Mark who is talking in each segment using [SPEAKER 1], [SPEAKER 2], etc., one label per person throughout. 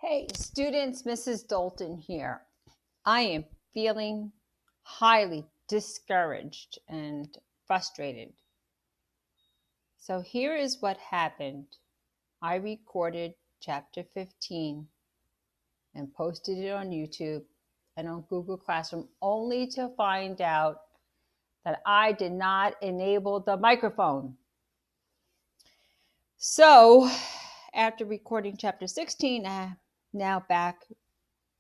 [SPEAKER 1] Hey, students, Mrs. Doulton here. I am feeling highly discouraged and frustrated. So here is what happened. I recorded chapter 15 and posted it on YouTube and on Google Classroom only to find out that I did not enable the microphone. So after recording chapter 16, I'm now back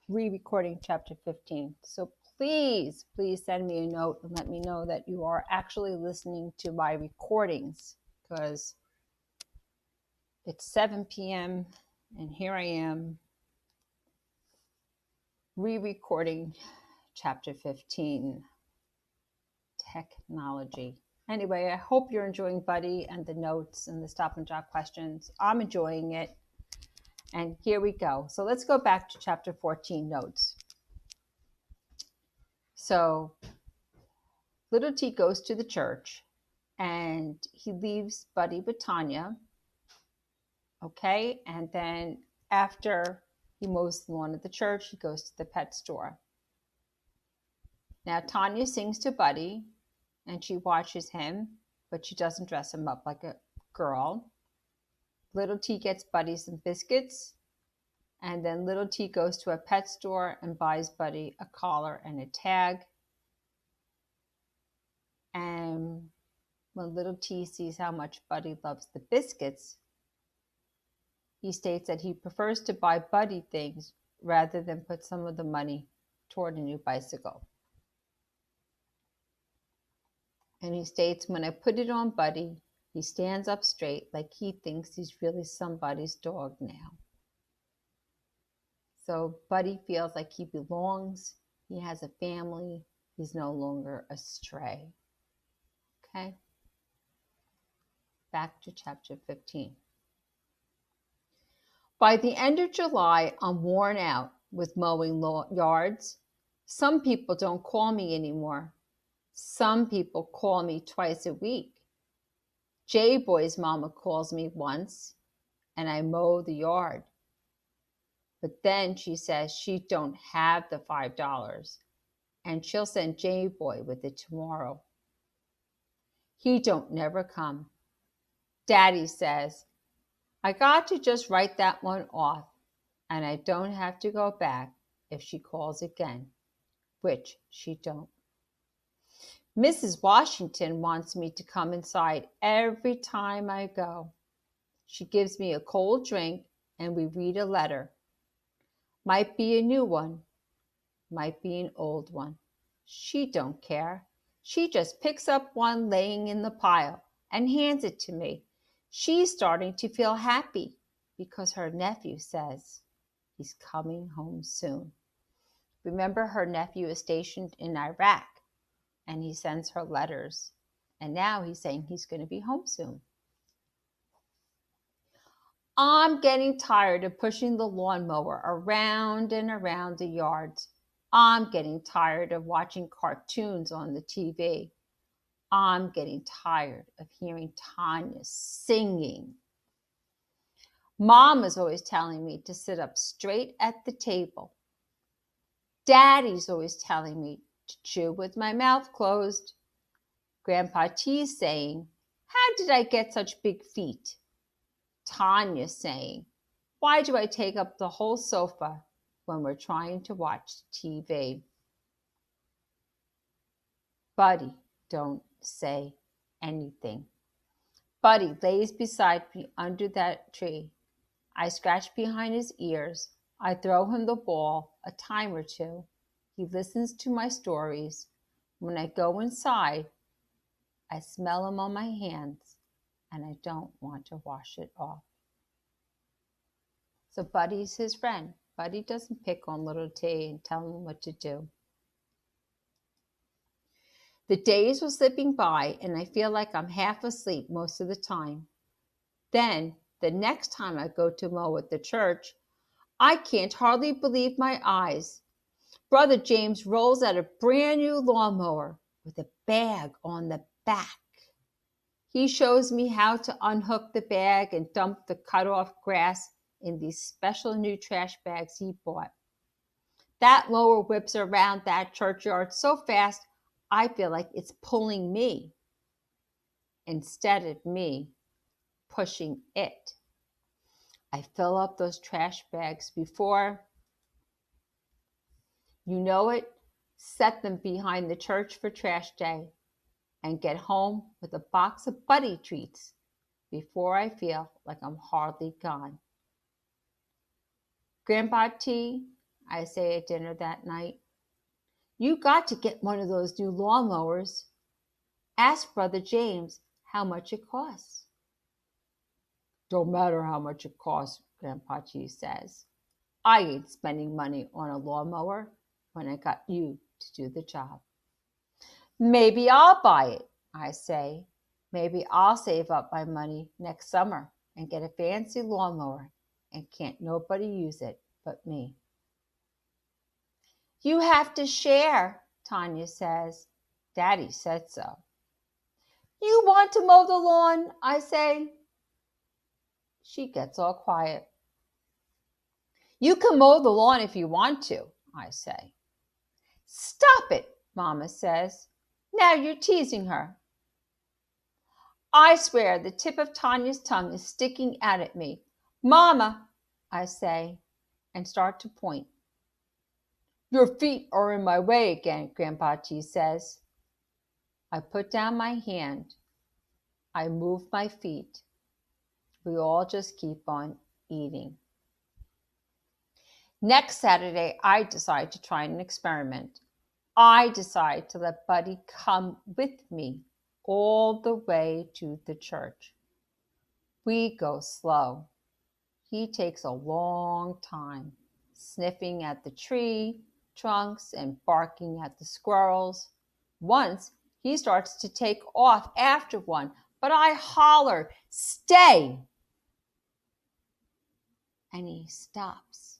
[SPEAKER 1] re-recording chapter 15. So please send me a note and let me know that you are actually listening to my recordings, because it's 7 p.m. and here I am re-recording chapter 15, technology. Anyway, I hope you're enjoying Buddy and the notes and the stop and jot questions. I'm enjoying it. And here we go. So let's go back to chapter 14 notes. So little T goes to the church and he leaves Buddy with Tanya. Okay. And then after he mows the lawn at the church, he goes to the pet store. Now Tanya sings to Buddy and she watches him, but she doesn't dress him up like a girl. Little T gets Buddy some biscuits, and then little T goes to a pet store and buys Buddy a collar and a tag. And when little T sees how much Buddy loves the biscuits, he states that he prefers to buy Buddy things rather than put some of the money toward a new bicycle. And he states, when I put it on Buddy, he stands up straight like he thinks he's really somebody's dog now. So Buddy feels like he belongs, he has a family, he's no longer a stray. Okay? Back to chapter 15. By the end of July, I'm worn out with mowing yards. Some people don't call me anymore. Some people call me twice a week. J-Boy's mama calls me once, and I mow the yard. But then she says she don't have the $5, and she'll send J-Boy with it tomorrow. He don't never come. Daddy says, I got to just write that one off, and I don't have to go back if she calls again, which she don't. Mrs. Washington wants me to come inside every time I go. She gives me a cold drink and we read a letter. Might be a new one, might be an old one. She don't care. She just picks up one laying in the pile and hands it to me. She's starting to feel happy because her nephew says he's coming home soon. Remember, her nephew is stationed in Iraq and he sends her letters. And now he's saying he's going to be home soon. I'm getting tired of pushing the lawnmower around and around the yards. I'm getting tired of watching cartoons on the TV. I'm getting tired of hearing Tanya singing. Mom is always telling me to sit up straight at the table. Daddy's always telling me to chew with my mouth closed. Grandpa T's saying, how did I get such big feet? Tanya saying, why do I take up the whole sofa when we're trying to watch TV? Buddy don't say anything. Buddy lays beside me under that tree. I scratch behind his ears. I throw him the ball a time or two. He listens to my stories. When I go inside, I smell him on my hands and I don't want to wash it off. So Buddy's his friend. Buddy doesn't pick on little T and tell him what to do. The days were slipping by and I feel like I'm half asleep most of the time. Then the next time I go to mow at the church, I can't hardly believe my eyes. Brother James rolls out a brand new lawnmower with a bag on the back. He shows me how to unhook the bag and dump the cut off grass in these special new trash bags he bought. That mower whips around that churchyard so fast, I feel like it's pulling me instead of me pushing it. I fill up those trash bags before you know it, set them behind the church for trash day, and get home with a box of buddy treats before I feel like I'm hardly gone. Grandpa T, I say at dinner that night, you got to get one of those new lawnmowers. Ask Brother James how much it costs. Don't matter how much it costs, Grandpa T says. I ain't spending money on a lawnmower when I got you to do the job. Maybe I'll buy it, I say. Maybe I'll save up my money next summer and get a fancy lawnmower, and can't nobody use it but me. You have to share, Tanya says. Daddy said so. You want to mow the lawn, I say. She gets all quiet. You can mow the lawn if you want to, I say. Stop it, Mama says. Now you're teasing her. I swear the tip of Tanya's tongue is sticking out at me. Mama, I say, and start to point. Your feet are in my way again, Grandpa T says. I put down my hand. I move my feet. We all just keep on eating. Next Saturday, I decide to try an experiment. I decide to let Buddy come with me all the way to the church. We go slow. He takes a long time, sniffing at the tree trunks and barking at the squirrels. Once, he starts to take off after one, but I holler, "Stay!" And he stops,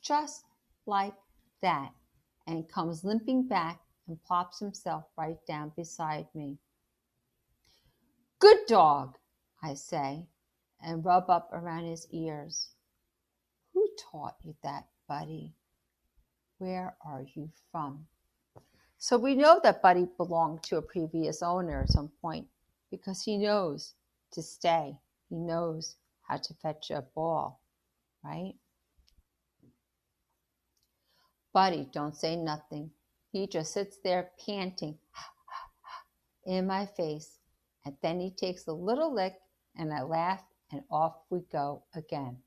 [SPEAKER 1] just like that, and comes limping back and plops himself right down beside me. Good dog, I say, and rub up around his ears. Who taught you that, Buddy? Where are you from? So we know that Buddy belonged to a previous owner at some point because he knows to stay. He knows how to fetch a ball, right? Buddy don't say nothing. He just sits there panting in my face, and then he takes a little lick, and I laugh, and off we go again.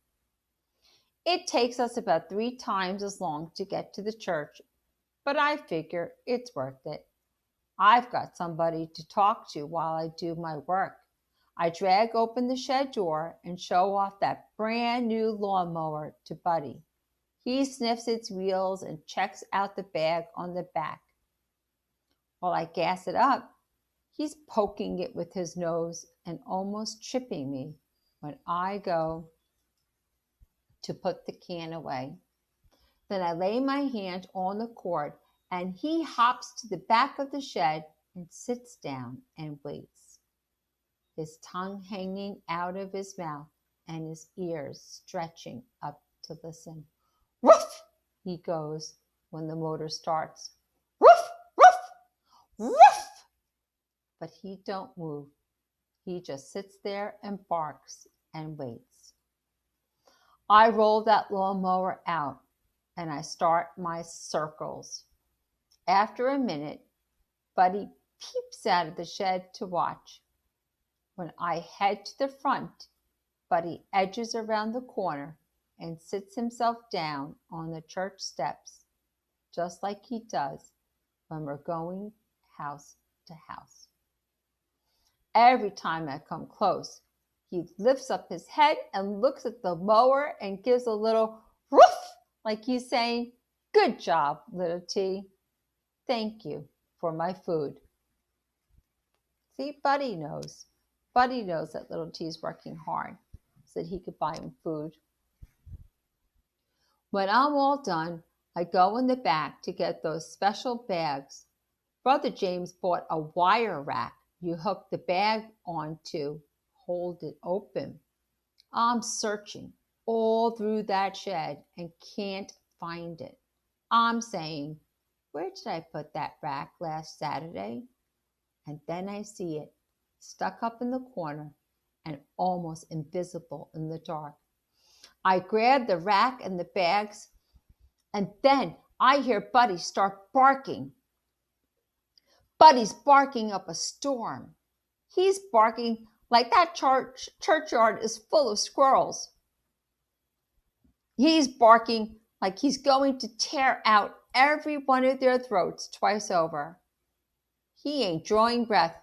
[SPEAKER 1] It takes us about 3 times as long to get to the church, but I figure it's worth it. I've got somebody to talk to while I do my work. I drag open the shed door and show off that brand new lawnmower to Buddy. He sniffs its wheels and checks out the bag on the back. While I gas it up, he's poking it with his nose and almost tripping me when I go to put the can away. Then I lay my hand on the cord, and he hops to the back of the shed and sits down and waits, his tongue hanging out of his mouth and his ears stretching up to listen. Woof, he goes when the motor starts. Woof, woof, woof. But he don't move. He just sits there and barks and waits. I roll that lawnmower out and I start my circles. After a minute, Buddy peeps out of the shed to watch. When I head to the front, Buddy edges around the corner and sits himself down on the church steps, just like he does when we're going house to house. Every time I come close, he lifts up his head and looks at the mower and gives a little woof, like he's saying, "Good job, little T. Thank you for my food." See, Buddy knows. Buddy knows that little T's working hard so that he could buy him food. When I'm all done, I go in the back to get those special bags. Brother James bought a wire rack you hook the bag onto, hold it open. I'm searching all through that shed and can't find it. I'm saying, where did I put that rack last Saturday? And then I see it stuck up in the corner and almost invisible in the dark. I grab the rack and the bags, and then I hear Buddy start barking. Buddy's barking up a storm. He's barking like that churchyard is full of squirrels. He's barking like he's going to tear out every one of their throats twice over. He ain't drawing breath.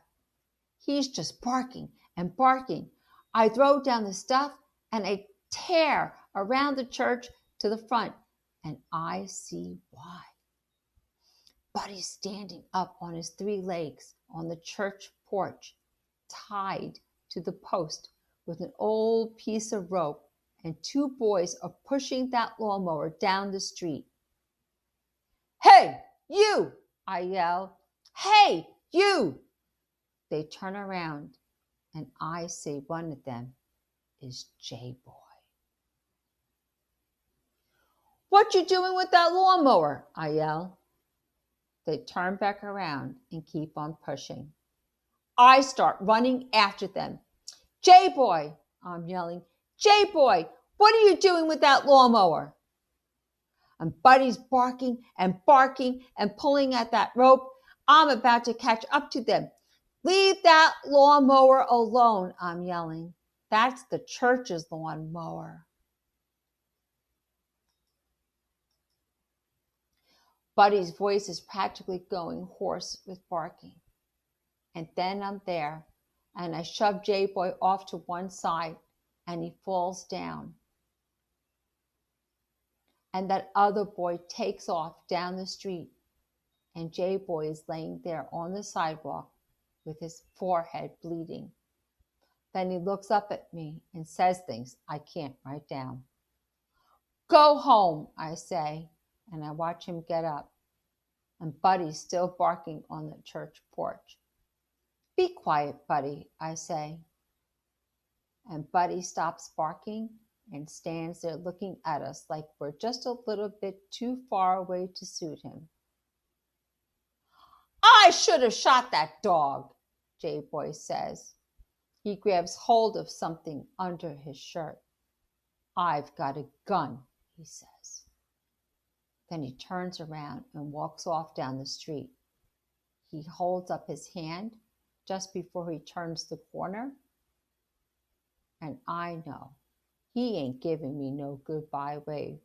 [SPEAKER 1] He's just barking and barking. I throw down the stuff and I tear around the church to the front, and I see why. Buddy's standing up on his 3 legs on the church porch, tied to the post with an old piece of rope, and 2 boys are pushing that lawnmower down the street. "Hey, you!" I yell. "Hey, you!" They turn around, and I see one of them is J-Boy. "What you doing with that lawnmower?" I yell. They turn back around and keep on pushing. I start running after them. "J-Boy," I'm yelling. "J-Boy, what are you doing with that lawnmower?" And Buddy's barking and barking and pulling at that rope. I'm about to catch up to them. "Leave that lawnmower alone," I'm yelling. "That's the church's lawnmower." Buddy's voice is practically going hoarse with barking. And then I'm there, and I shove J-Boy off to one side, and he falls down. And that other boy takes off down the street, and J-Boy is laying there on the sidewalk with his forehead bleeding. Then he looks up at me and says things I can't write down. "Go home," I say, and I watch him get up. And Buddy's still barking on the church porch. "Be quiet, Buddy," I say. And Buddy stops barking and stands there looking at us like we're just a little bit too far away to suit him. "I should have shot that dog," J-Boy says. He grabs hold of something under his shirt. "I've got a gun," he says. Then he turns around and walks off down the street. He holds up his hand just before he turns the corner, and I know he ain't giving me no goodbye wave.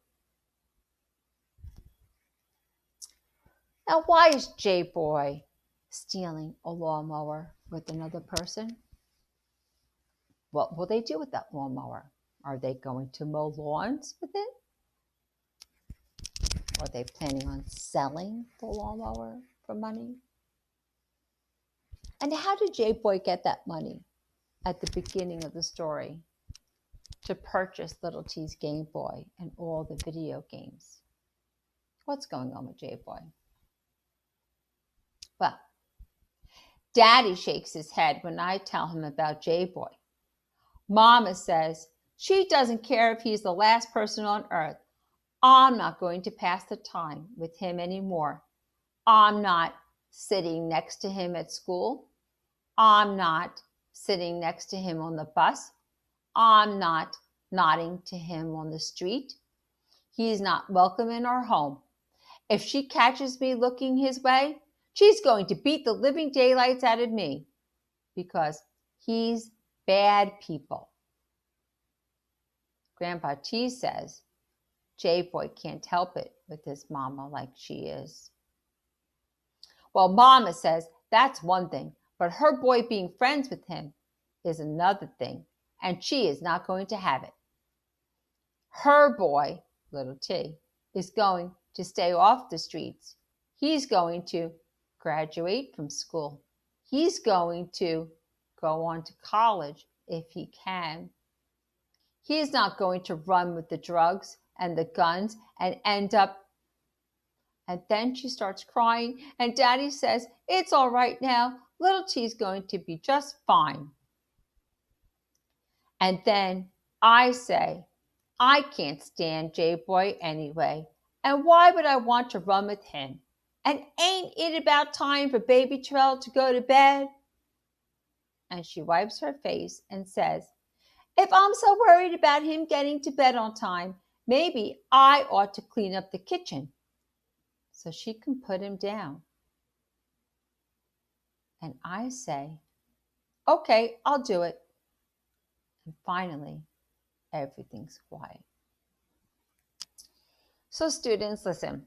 [SPEAKER 1] Now, why is J-Boy stealing a lawnmower with another person? What will they do with that lawnmower? Are they going to mow lawns with it? Are they planning on selling the lawnmower for money? And how did J-Boy get that money at the beginning of the story to purchase Little T's Game Boy and all the video games? What's going on with J-Boy? Well, Daddy shakes his head when I tell him about J-Boy. Mama says she doesn't care if he's the last person on earth. I'm not going to pass the time with him anymore. I'm not sitting next to him at school. I'm not sitting next to him on the bus. I'm not nodding to him on the street. He's not welcome in our home. If she catches me looking his way, she's going to beat the living daylights out of me because he's bad people. Grandpa T says J-Boy can't help it with his mama like she is. Well, Mama says that's one thing, but her boy being friends with him is another thing, and she is not going to have it. Her boy, Little T, is going to stay off the streets. He's going to graduate from school. He's going to go on to college if he can. He's not going to run with the drugs and the guns and end up. And then she starts crying, and Daddy says, "It's all right now. Little T's going to be just fine." And then I say, I can't stand J-Boy anyway. And why would I want to run with him? And ain't it about time for Baby Terrell to go to bed? And she wipes her face and says, if I'm so worried about him getting to bed on time, maybe I ought to clean up the kitchen so she can put him down. And I say, okay, I'll do it. And finally, everything's quiet. So students, listen.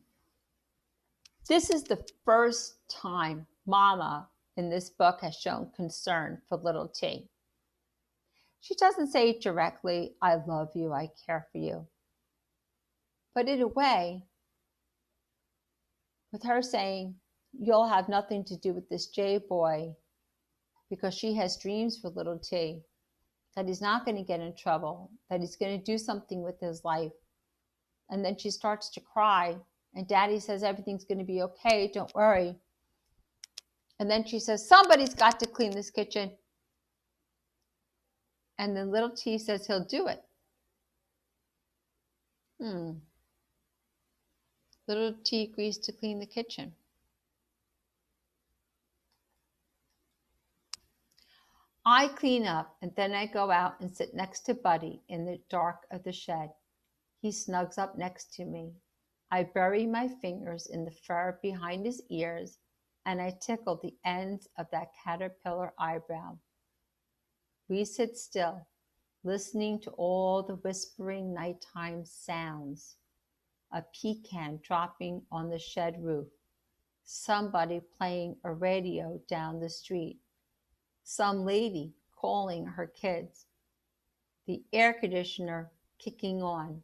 [SPEAKER 1] This is the first time Mama in this book has shown concern for little T. She doesn't say directly, I love you, I care for you. But in a way, with her saying, you'll have nothing to do with this J boy, because she has dreams for little T, that he's not going to get in trouble, that he's going to do something with his life. And then she starts to cry, and Daddy says everything's going to be okay, don't worry. And then she says, somebody's got to clean this kitchen. And then little T says he'll do it. Little T agrees to clean the kitchen. I clean up, and then I go out and sit next to Buddy in the dark of the shed. He snugs up next to me. I bury my fingers in the fur behind his ears, and I tickle the ends of that caterpillar eyebrow. We sit still, listening to all the whispering nighttime sounds. A pecan dropping on the shed roof. Somebody playing a radio down the street. Some lady calling her kids. The air conditioner kicking on.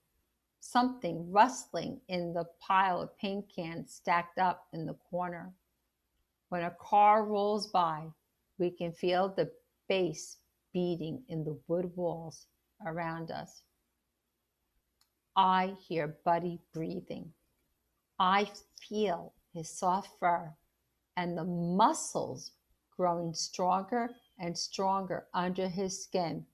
[SPEAKER 1] Something rustling in the pile of paint cans stacked up in the corner. When a car rolls by, we can feel the bass beating in the wood walls around us. I hear Buddy breathing. I feel his soft fur and the muscles growing stronger and stronger under his skin.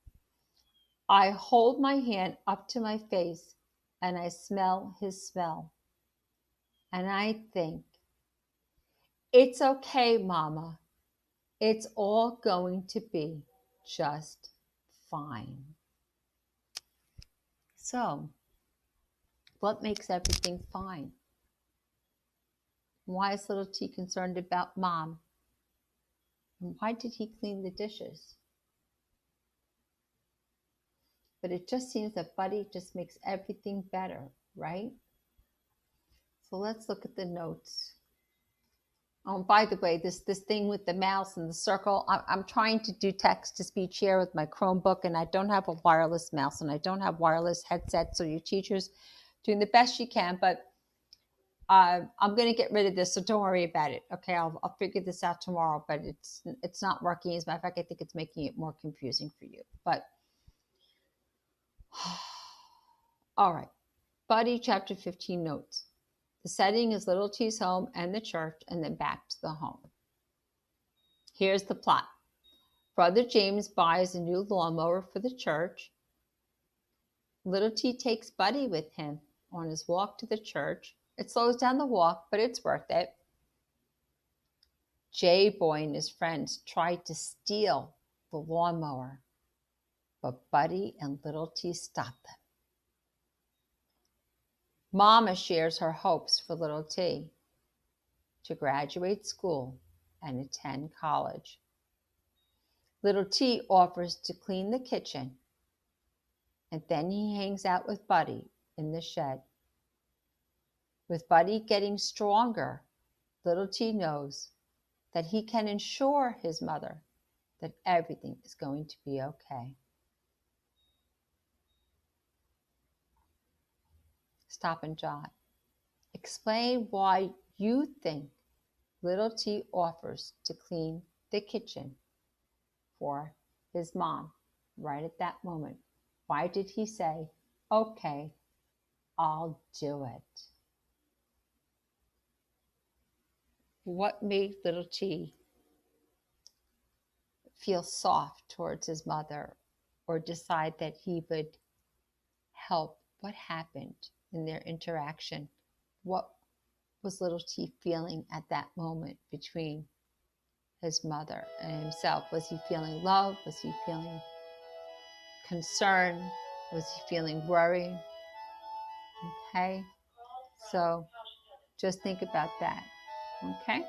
[SPEAKER 1] I hold my hand up to my face and I smell his smell. And I think, it's okay, Mama. It's all going to be just fine. So, what makes everything fine? Why is little T concerned about Mom? And why did he clean the dishes? But it just seems that Buddy just makes everything better, right? So let's look at the notes. Oh, by the way, this thing with the mouse and the circle, I'm trying to do text-to-speech here with my Chromebook, and I don't have a wireless mouse, and I don't have wireless headsets, so your teacher's doing the best she can, but I'm going to get rid of this, so don't worry about it. Okay, I'll figure this out tomorrow, but it's not working. As a matter of fact, I think it's making it more confusing for you. But all right, Buddy, chapter 15 notes. The setting is little T's home and the church, and then back to the home. Here's the plot. Brother James buys a new lawnmower for the church. Little T takes Buddy with him on his walk to the church. It slows down the walk, but it's worth it. J-Boy and his friends tried to steal the lawnmower, but Buddy and little T stopped them. Mama shares her hopes for little T to graduate school and attend college. Little T offers to clean the kitchen, and then he hangs out with Buddy in the shed. With Buddy getting stronger, little T knows that he can ensure his mother that everything is going to be okay. Stop and jot. Explain why you think little T offers to clean the kitchen for his mom right at that moment. Why did he say, okay, I'll do it? What made little T feel soft towards his mother or decide that he would help what happened in their interaction? What was little T feeling at that moment between his mother and himself? Was he feeling love? Was he feeling concern? Was he feeling worry? Okay, so just think about that. Okay.